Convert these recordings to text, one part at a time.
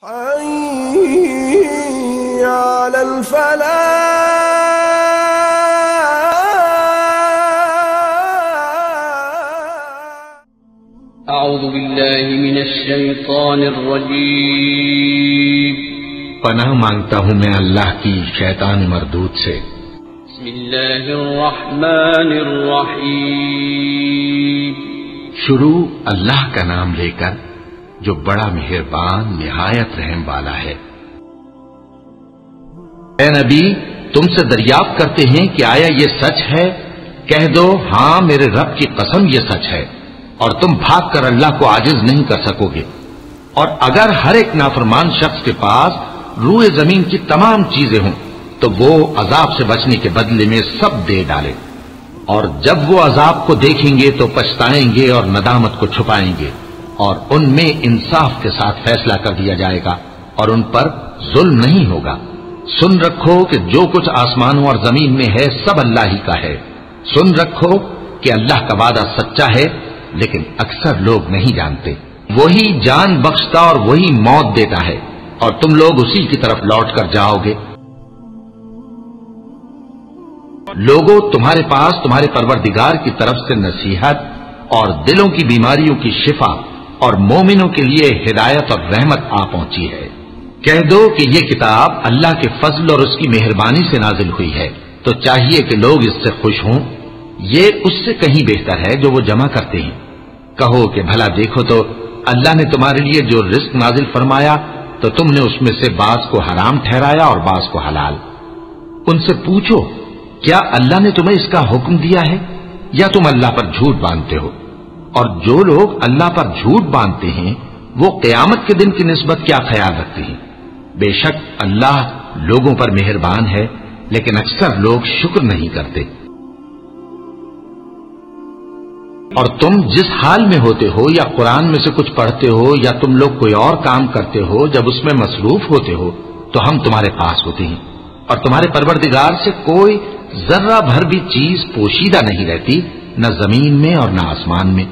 حي على الفلاح. اعوذ باللہ من الشیطان الرجیم. پناہ مانگتا ہوں میں اللہ کی شیطان مردود سے. بسم اللہ الرحمن الرحیم. شروع اللہ کا نام لے کر جو بڑا مہربان نہایت رحم والا ہے. اے نبی، تم سے دریافت کرتے ہیں کہ آیا یہ سچ ہے؟ کہہ دو ہاں میرے رب کی قسم یہ سچ ہے، اور تم بھاگ کر اللہ کو عاجز نہیں کر سکو گے. اور اگر ہر ایک نافرمان شخص کے پاس روئے زمین کی تمام چیزیں ہوں تو وہ عذاب سے بچنے کے بدلے میں سب دے ڈالے، اور جب وہ عذاب کو دیکھیں گے تو پچھتائیں گے اور ندامت کو چھپائیں گے، اور ان میں انصاف کے ساتھ فیصلہ کر دیا جائے گا اور ان پر ظلم نہیں ہوگا. سن رکھو کہ جو کچھ آسمانوں اور زمین میں ہے سب اللہ ہی کا ہے. سن رکھو کہ اللہ کا وعدہ سچا ہے، لیکن اکثر لوگ نہیں جانتے. وہی جان بخشتا اور وہی موت دیتا ہے، اور تم لوگ اسی کی طرف لوٹ کر جاؤ گے. لوگوں، تمہارے پاس تمہارے پروردگار کی طرف سے نصیحت اور دلوں کی بیماریوں کی شفا اور مومنوں کے لیے ہدایت اور رحمت آ پہنچی ہے. کہہ دو کہ یہ کتاب اللہ کے فضل اور اس کی مہربانی سے نازل ہوئی ہے، تو چاہیے کہ لوگ اس سے خوش ہوں. یہ اس سے کہیں بہتر ہے جو وہ جمع کرتے ہیں. کہو کہ بھلا دیکھو تو اللہ نے تمہارے لیے جو رزق نازل فرمایا تو تم نے اس میں سے بعض کو حرام ٹھہرایا اور بعض کو حلال. ان سے پوچھو کیا اللہ نے تمہیں اس کا حکم دیا ہے یا تم اللہ پر جھوٹ باندھتے ہو؟ اور جو لوگ اللہ پر جھوٹ باندھتے ہیں وہ قیامت کے دن کی نسبت کیا خیال رکھتے ہیں؟ بے شک اللہ لوگوں پر مہربان ہے، لیکن اکثر لوگ شکر نہیں کرتے. اور تم جس حال میں ہوتے ہو یا قرآن میں سے کچھ پڑھتے ہو یا تم لوگ کوئی اور کام کرتے ہو، جب اس میں مصروف ہوتے ہو تو ہم تمہارے پاس ہوتے ہیں، اور تمہارے پروردگار سے کوئی ذرہ بھر بھی چیز پوشیدہ نہیں رہتی، نہ زمین میں اور نہ آسمان میں،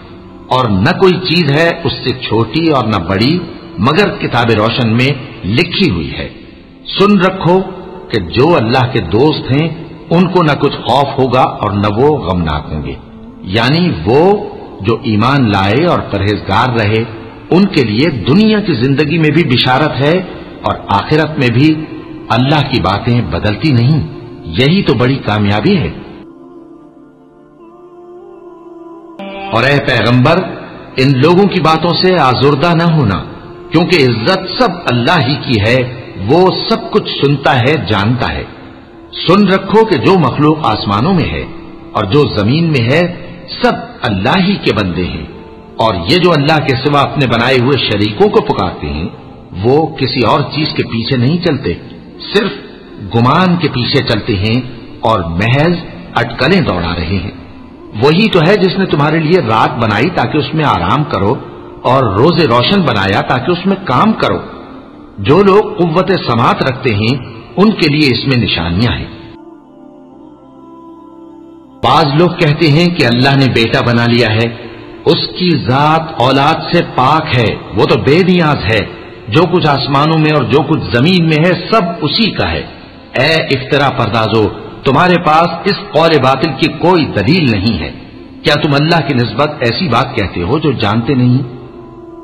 اور نہ کوئی چیز ہے اس سے چھوٹی اور نہ بڑی مگر کتاب روشن میں لکھی ہوئی ہے. سن رکھو کہ جو اللہ کے دوست ہیں ان کو نہ کچھ خوف ہوگا اور نہ وہ غمناک ہوں گے. یعنی وہ جو ایمان لائے اور پرہیزگار رہے ان کے لیے دنیا کی زندگی میں بھی بشارت ہے اور آخرت میں بھی. اللہ کی باتیں بدلتی نہیں، یہی تو بڑی کامیابی ہے. اور اے پیغمبر، ان لوگوں کی باتوں سے آزردہ نہ ہونا، کیونکہ عزت سب اللہ ہی کی ہے، وہ سب کچھ سنتا ہے، جانتا ہے. سن رکھو کہ جو مخلوق آسمانوں میں ہے اور جو زمین میں ہے سب اللہ ہی کے بندے ہیں، اور یہ جو اللہ کے سوا اپنے بنائے ہوئے شریکوں کو پکارتے ہیں وہ کسی اور چیز کے پیچھے نہیں چلتے، صرف گمان کے پیچھے چلتے ہیں اور محض اٹکلیں دوڑا رہے ہیں. وہی تو ہے جس نے تمہارے لیے رات بنائی تاکہ اس میں آرام کرو اور روز روشن بنایا تاکہ اس میں کام کرو. جو لوگ قوت سماعت رکھتے ہیں ان کے لیے اس میں نشانیاں ہیں. بعض لوگ کہتے ہیں کہ اللہ نے بیٹا بنا لیا ہے، اس کی ذات اولاد سے پاک ہے، وہ تو بے نیاز ہے. جو کچھ آسمانوں میں اور جو کچھ زمین میں ہے سب اسی کا ہے. اے افترا پردازو، تمہارے پاس اس قول باطل کی کوئی دلیل نہیں ہے. کیا تم اللہ کی نسبت ایسی بات کہتے ہو جو جانتے نہیں؟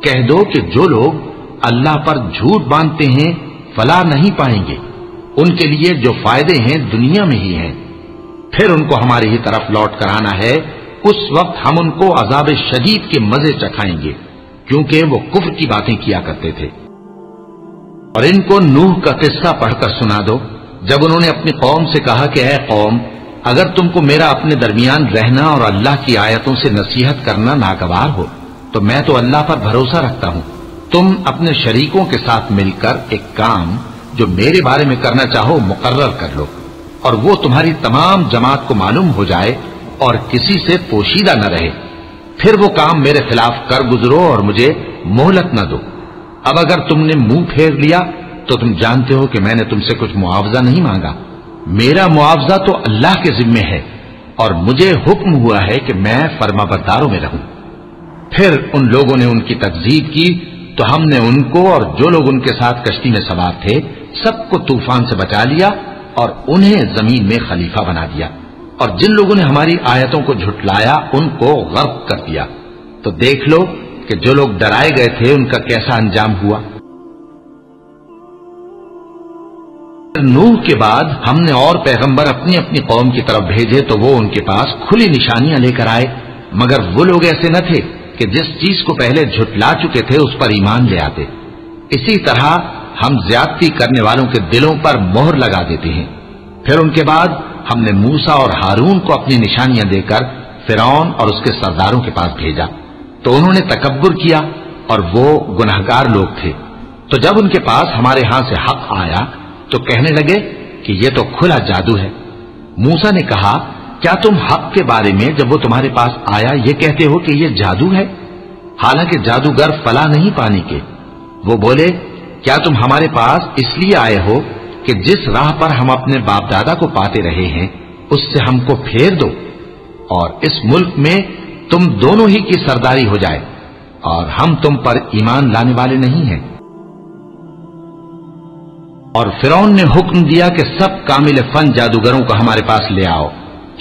کہہ دو کہ جو لوگ اللہ پر جھوٹ باندھتے ہیں فلاح نہیں پائیں گے. ان کے لیے جو فائدے ہیں دنیا میں ہی ہیں، پھر ان کو ہماری ہی طرف لوٹ کر آنا ہے. اس وقت ہم ان کو عذاب شدید کے مزے چکھائیں گے، کیونکہ وہ کفر کی باتیں کیا کرتے تھے. اور ان کو نوح کا قصہ پڑھ کر سنا دو، جب انہوں نے اپنی قوم سے کہا کہ اے قوم، اگر تم کو میرا اپنے درمیان رہنا اور اللہ کی آیتوں سے نصیحت کرنا ناگوار ہو تو میں تو اللہ پر بھروسہ رکھتا ہوں. تم اپنے شریکوں کے ساتھ مل کر ایک کام جو میرے بارے میں کرنا چاہو مقرر کر لو، اور وہ تمہاری تمام جماعت کو معلوم ہو جائے اور کسی سے پوشیدہ نہ رہے. پھر وہ کام میرے خلاف کر گزرو اور مجھے مہلت نہ دو. اب اگر تم نے منہ پھیر لیا تو تم جانتے ہو کہ میں نے تم سے کچھ معاوضہ نہیں مانگا. میرا معاوضہ تو اللہ کے ذمے ہے، اور مجھے حکم ہوا ہے کہ میں فرما برداروں میں رہوں. پھر ان لوگوں نے ان کی تکذیب کی تو ہم نے ان کو اور جو لوگ ان کے ساتھ کشتی میں سوار تھے سب کو طوفان سے بچا لیا اور انہیں زمین میں خلیفہ بنا دیا، اور جن لوگوں نے ہماری آیتوں کو جھٹلایا ان کو غرق کر دیا۔ تو دیکھ لو کہ جو لوگ ڈرائے گئے تھے ان کا کیسا انجام ہوا۔ نوح کے بعد ہم نے اور پیغمبر اپنی اپنی قوم کی طرف بھیجے تو وہ ان کے پاس کھلی نشانیاں لے کر آئے، مگر وہ لوگ ایسے نہ تھے کہ جس چیز کو پہلے جھٹلا چکے تھے اس پر ایمان لے آتے۔ اسی طرح ہم زیادتی کرنے والوں کے دلوں پر مہر لگا دیتے ہیں۔ پھر ان کے بعد ہم نے موسیٰ اور ہارون کو اپنی نشانیاں دے کر فرعون اور اس کے سرداروں کے پاس بھیجا، تو انہوں نے تکبر کیا اور وہ گناہگار لوگ تھے۔ تو جب ان کے پاس ہمارے ہاں سے حق آیا تو کہنے لگے کہ یہ تو کھلا جادو ہے۔ موسیٰ نے کہا کیا تم حق کے بارے میں جب وہ تمہارے پاس آیا یہ کہتے ہو کہ یہ جادو ہے، حالانکہ جادوگر فلاح نہیں پانی کے؟ وہ بولے کیا تم ہمارے پاس اس لیے آئے ہو کہ جس راہ پر ہم اپنے باپ دادا کو پاتے رہے ہیں اس سے ہم کو پھیر دو، اور اس ملک میں تم دونوں ہی کی سرداری ہو جائے، اور ہم تم پر ایمان لانے والے نہیں ہیں۔ اور فرعون نے حکم دیا کہ سب کامل فن جادوگروں کو ہمارے پاس لے آؤ۔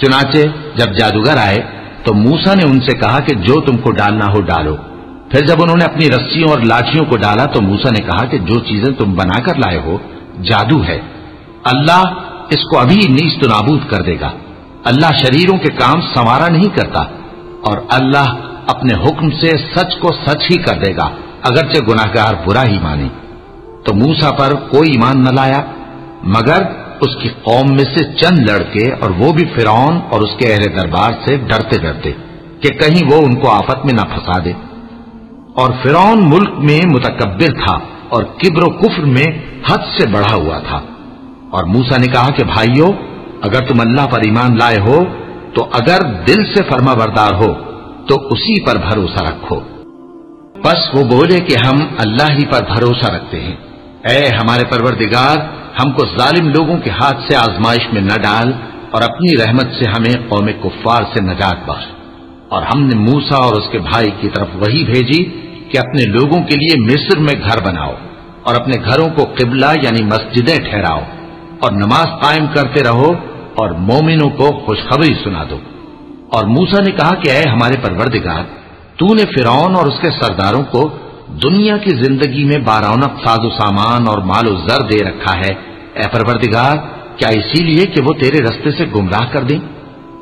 چنانچہ جب جادوگر آئے تو موسیٰ نے ان سے کہا کہ جو تم کو ڈالنا ہو ڈالو۔ پھر جب انہوں نے اپنی رسیوں اور لاٹھیوں کو ڈالا تو موسیٰ نے کہا کہ جو چیزیں تم بنا کر لائے ہو جادو ہے، اللہ اس کو ابھی نیست و نابود کر دے گا۔ اللہ شریروں کے کام سنوارا نہیں کرتا، اور اللہ اپنے حکم سے سچ کو سچ ہی کر دے گا اگرچہ گناہگار برا ہی مانے۔ تو موسیٰ پر کوئی ایمان نہ لایا مگر اس کی قوم میں سے چند لڑکے، اور وہ بھی فرعون اور اس کے اہل دربار سے ڈرتے ڈرتے کہ کہیں وہ ان کو آفت میں نہ پھنسا دے۔ اور فرعون ملک میں متکبر تھا اور کبر و کفر میں حد سے بڑھا ہوا تھا۔ اور موسیٰ نے کہا کہ بھائیو اگر تم اللہ پر ایمان لائے ہو تو اگر دل سے فرما بردار ہو تو اسی پر بھروسہ رکھو۔ بس وہ بولے کہ ہم اللہ ہی پر بھروسہ رکھتے ہیں۔ اے ہمارے پروردگار ہم کو ظالم لوگوں کے ہاتھ سے آزمائش میں نہ ڈال، اور اپنی رحمت سے ہمیں قوم کفار سے نجات بخش۔ اور ہم نے موسیٰ اور اس کے بھائی کی طرف وحی بھیجی کہ اپنے لوگوں کے لیے مصر میں گھر بناؤ اور اپنے گھروں کو قبلہ یعنی مسجدیں ٹھہراؤ، اور نماز قائم کرتے رہو اور مومنوں کو خوشخبری سنا دو۔ اور موسیٰ نے کہا کہ اے ہمارے پروردگار تو نے فرعون اور اس کے سرداروں کو دنیا کی زندگی میں بارونق ساز و سامان اور مال و زر دے رکھا ہے، اے پروردگار کیا اسی لیے کہ وہ تیرے رستے سے گمراہ کر دیں؟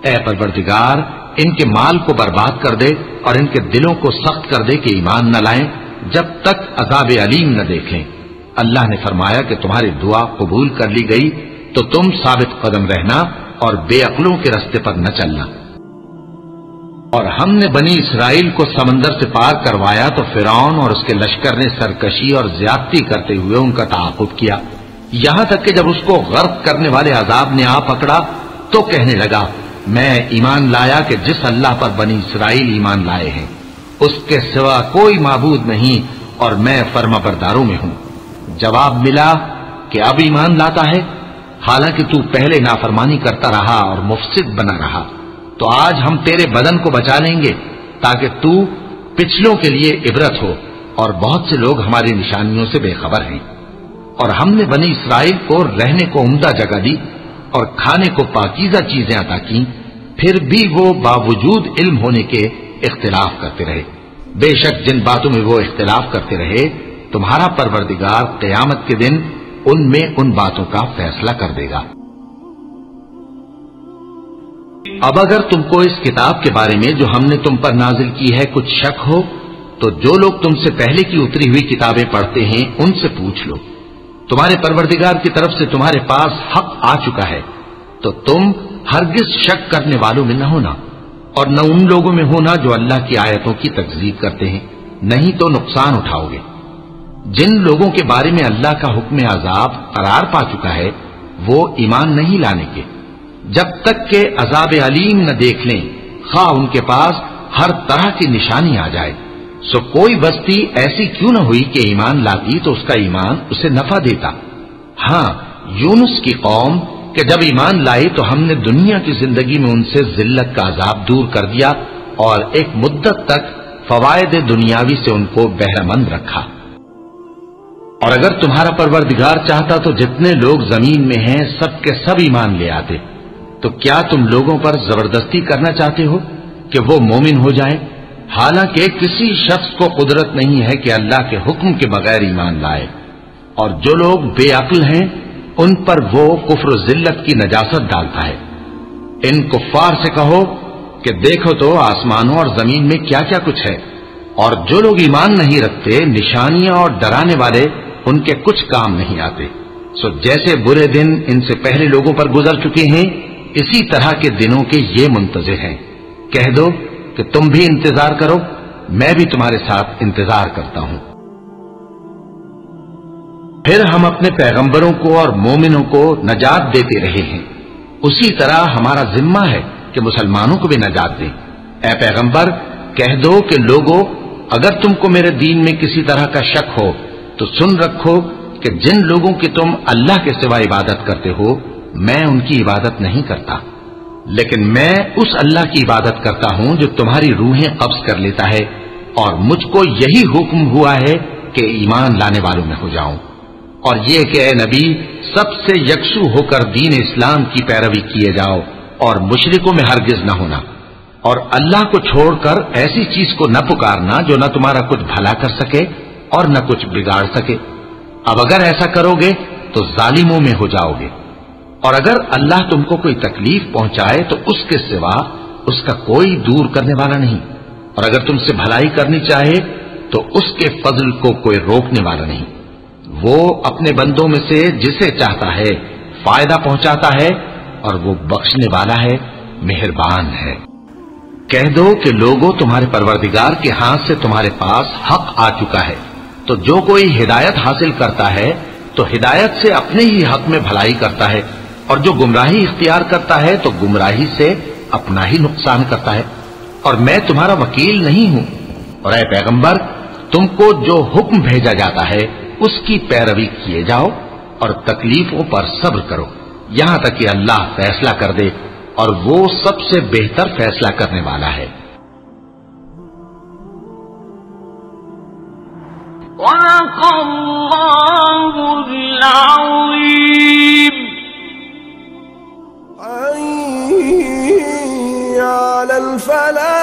اے پروردگار ان کے مال کو برباد کر دے اور ان کے دلوں کو سخت کر دے کہ ایمان نہ لائیں جب تک عذاب علیم نہ دیکھیں۔ اللہ نے فرمایا کہ تمہاری دعا قبول کر لی گئی تو تم ثابت قدم رہنا اور بے عقلوں کے رستے پر نہ چلنا۔ اور ہم نے بنی اسرائیل کو سمندر سے پار کروایا تو فرعون اور اس کے لشکر نے سرکشی اور زیادتی کرتے ہوئے ان کا تعاقب کیا، یہاں تک کہ جب اس کو غرق کرنے والے عذاب نے آ پکڑا تو کہنے لگا میں ایمان لایا کہ جس اللہ پر بنی اسرائیل ایمان لائے ہیں اس کے سوا کوئی معبود نہیں، اور میں فرما برداروں میں ہوں۔ جواب ملا کہ اب ایمان لاتا ہے، حالانکہ تو پہلے نافرمانی کرتا رہا اور مفسد بنا رہا، تو آج ہم تیرے بدن کو بچا لیں گے تاکہ تو پچھلوں کے لیے عبرت ہو، اور بہت سے لوگ ہماری نشانیوں سے بے خبر ہیں۔ اور ہم نے بنی اسرائیل کو رہنے کو عمدہ جگہ دی اور کھانے کو پاکیزہ چیزیں عطا کی، پھر بھی وہ باوجود علم ہونے کے اختلاف کرتے رہے۔ بے شک جن باتوں میں وہ اختلاف کرتے رہے تمہارا پروردگار قیامت کے دن ان میں ان باتوں کا فیصلہ کر دے گا۔ اب اگر تم کو اس کتاب کے بارے میں جو ہم نے تم پر نازل کی ہے کچھ شک ہو تو جو لوگ تم سے پہلے کی اتری ہوئی کتابیں پڑھتے ہیں ان سے پوچھ لو، تمہارے پروردگار کی طرف سے تمہارے پاس حق آ چکا ہے تو تم ہرگز شک کرنے والوں میں نہ ہونا، اور نہ ان لوگوں میں ہونا جو اللہ کی آیتوں کی تکذیب کرتے ہیں، نہیں تو نقصان اٹھاؤ گے۔ جن لوگوں کے بارے میں اللہ کا حکم عذاب قرار پا چکا ہے وہ ایمان نہیں لانے کے جب تک کہ عذاب علیم نہ دیکھ لیں، خواہ ان کے پاس ہر طرح کی نشانی آ جائے۔ سو کوئی بستی ایسی کیوں نہ ہوئی کہ ایمان لاتی تو اس کا ایمان اسے نفع دیتا۔ ہاں یونس کی قوم کہ جب ایمان لائی تو ہم نے دنیا کی زندگی میں ان سے ذلت کا عذاب دور کر دیا اور ایک مدت تک فوائد دنیاوی سے ان کو بہرہ مند رکھا، اور اگر تمہارا پروردگار چاہتا تو جتنے لوگ زمین میں ہیں سب کے سب ایمان لے آتے، تو کیا تم لوگوں پر زبردستی کرنا چاہتے ہو کہ وہ مومن ہو جائیں؟ حالانکہ کسی شخص کو قدرت نہیں ہے کہ اللہ کے حکم کے بغیر ایمان لائے، اور جو لوگ بے عقل ہیں ان پر وہ کفر و ذلت کی نجاست ڈالتا ہے۔ ان کفار سے کہو کہ دیکھو تو آسمانوں اور زمین میں کیا کیا کچھ ہے، اور جو لوگ ایمان نہیں رکھتے نشانیاں اور ڈرانے والے ان کے کچھ کام نہیں آتے۔ سو جیسے برے دن ان سے پہلے لوگوں پر گزر چکے ہیں، اسی طرح کے دنوں کے یہ منتظر ہیں۔ کہہ دو کہ تم بھی انتظار کرو، میں بھی تمہارے ساتھ انتظار کرتا ہوں۔ پھر ہم اپنے پیغمبروں کو اور مومنوں کو نجات دیتے رہے ہیں، اسی طرح ہمارا ذمہ ہے کہ مسلمانوں کو بھی نجات دیں۔ اے پیغمبر کہہ دو کہ لوگو، اگر تم کو میرے دین میں کسی طرح کا شک ہو تو سن رکھو کہ جن لوگوں کی تم اللہ کے سوا عبادت کرتے ہو میں ان کی عبادت نہیں کرتا، لیکن میں اس اللہ کی عبادت کرتا ہوں جو تمہاری روحیں قبض کر لیتا ہے، اور مجھ کو یہی حکم ہوا ہے کہ ایمان لانے والوں میں ہو جاؤں، اور یہ کہ اے نبی سب سے یکسو ہو کر دین اسلام کی پیروی کیے جاؤ اور مشرکوں میں ہرگز نہ ہونا، اور اللہ کو چھوڑ کر ایسی چیز کو نہ پکارنا جو نہ تمہارا کچھ بھلا کر سکے اور نہ کچھ بگاڑ سکے۔ اب اگر ایسا کرو گے تو ظالموں میں ہو جاؤ گے، اور اگر اللہ تم کو کوئی تکلیف پہنچائے تو اس کے سوا اس کا کوئی دور کرنے والا نہیں، اور اگر تم سے بھلائی کرنی چاہے تو اس کے فضل کو کوئی روکنے والا نہیں۔ وہ اپنے بندوں میں سے جسے چاہتا ہے فائدہ پہنچاتا ہے، اور وہ بخشنے والا ہے، مہربان ہے۔ کہہ دو کہ لوگوں تمہارے پروردگار کے ہاتھ سے تمہارے پاس حق آ چکا ہے، تو جو کوئی ہدایت حاصل کرتا ہے تو ہدایت سے اپنے ہی حق میں بھلائی کرتا ہے، اور جو گمراہی اختیار کرتا ہے تو گمراہی سے اپنا ہی نقصان کرتا ہے، اور میں تمہارا وکیل نہیں ہوں۔ اور اے پیغمبر تم کو جو حکم بھیجا جاتا ہے اس کی پیروی کیے جاؤ اور تکلیفوں پر صبر کرو یہاں تک کہ اللہ فیصلہ کر دے، اور وہ سب سے بہتر فیصلہ کرنے والا ہے۔ صدق اللہ العظیم۔ حي على الفلاح